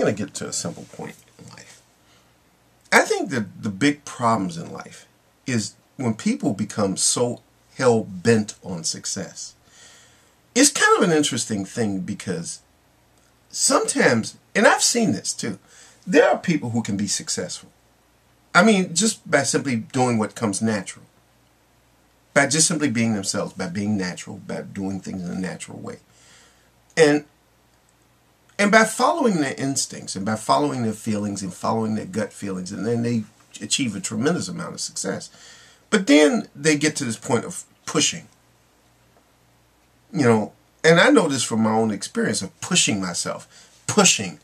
going to get to a simple point in life. I think that the big problems in life is when people become so hell-bent on success. It's kind of an interesting thing because sometimes, and I've seen this too, there are people who can be successful. I mean, just by simply doing what comes natural. By just simply being themselves, by being natural, by doing things in a natural way. And by following their instincts and by following their feelings and following their gut feelings, and then they achieve a tremendous amount of success. But then they get to this point of pushing. You know, and I know this from my own experience of pushing myself. Pushing,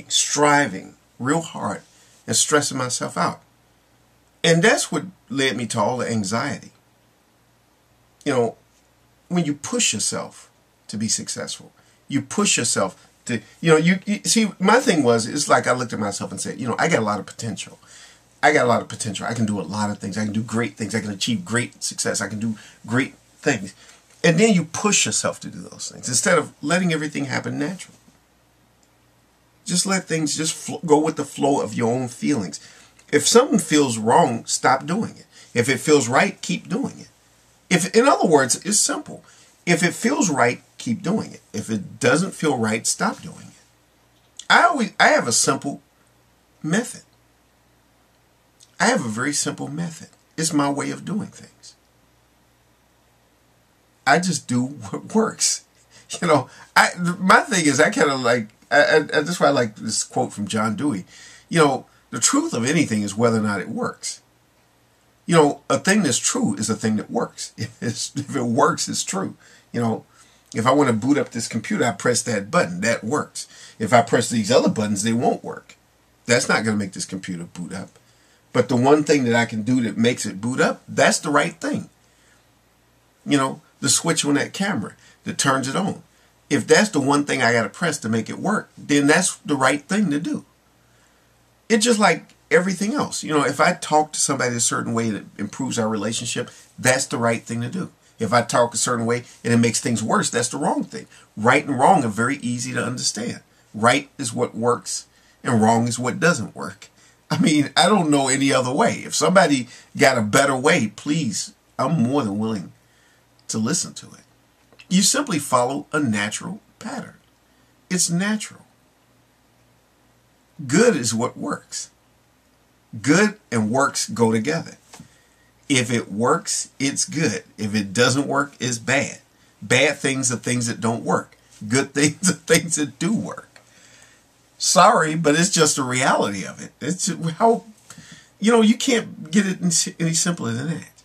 striving real hard and stressing myself out. And that's what led me to all the anxiety. You know, when you push yourself to be successful, you push yourself to, you see, my thing was, it's like I looked at myself and said, I got a lot of potential. I got a lot of potential. I can do a lot of things. I can do great things. I can achieve great success. I can do great things. And then you push yourself to do those things instead of letting everything happen naturally. Just let things just go with the flow of your own feelings. If something feels wrong, stop doing it. If it feels right, keep doing it. In other words, it's simple. If it feels right, keep doing it. If it doesn't feel right, stop doing it. I have a simple method. I have a very simple method. It's my way of doing things. I just do what works. My thing is, I kind of like, that's why I like this quote from John Dewey. The truth of anything is whether or not it works. A thing that's true is a thing that works. If it works, it's true. If I want to boot up this computer, I press that button. That works. If I press these other buttons, they won't work. That's not going to make this computer boot up. But the one thing that I can do that makes it boot up, that's the right thing. The switch on that camera that turns it on. If that's the one thing I got to press to make it work, then that's the right thing to do. It's just like everything else. If I talk to somebody a certain way that improves our relationship, that's the right thing to do. If I talk a certain way and it makes things worse, that's the wrong thing. Right and wrong are very easy to understand. Right is what works and wrong is what doesn't work. I mean, I don't know any other way. If somebody got a better way, please, I'm more than willing to listen to it. You simply follow a natural pattern. It's natural. Good is what works. Good and works go together. If it works, it's good. If it doesn't work, it's bad. Bad things are things that don't work. Good things are things that do work. Sorry, but it's just the reality of it. It's how, you can't get it any simpler than that.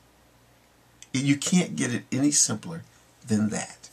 You can't get it any simpler than that.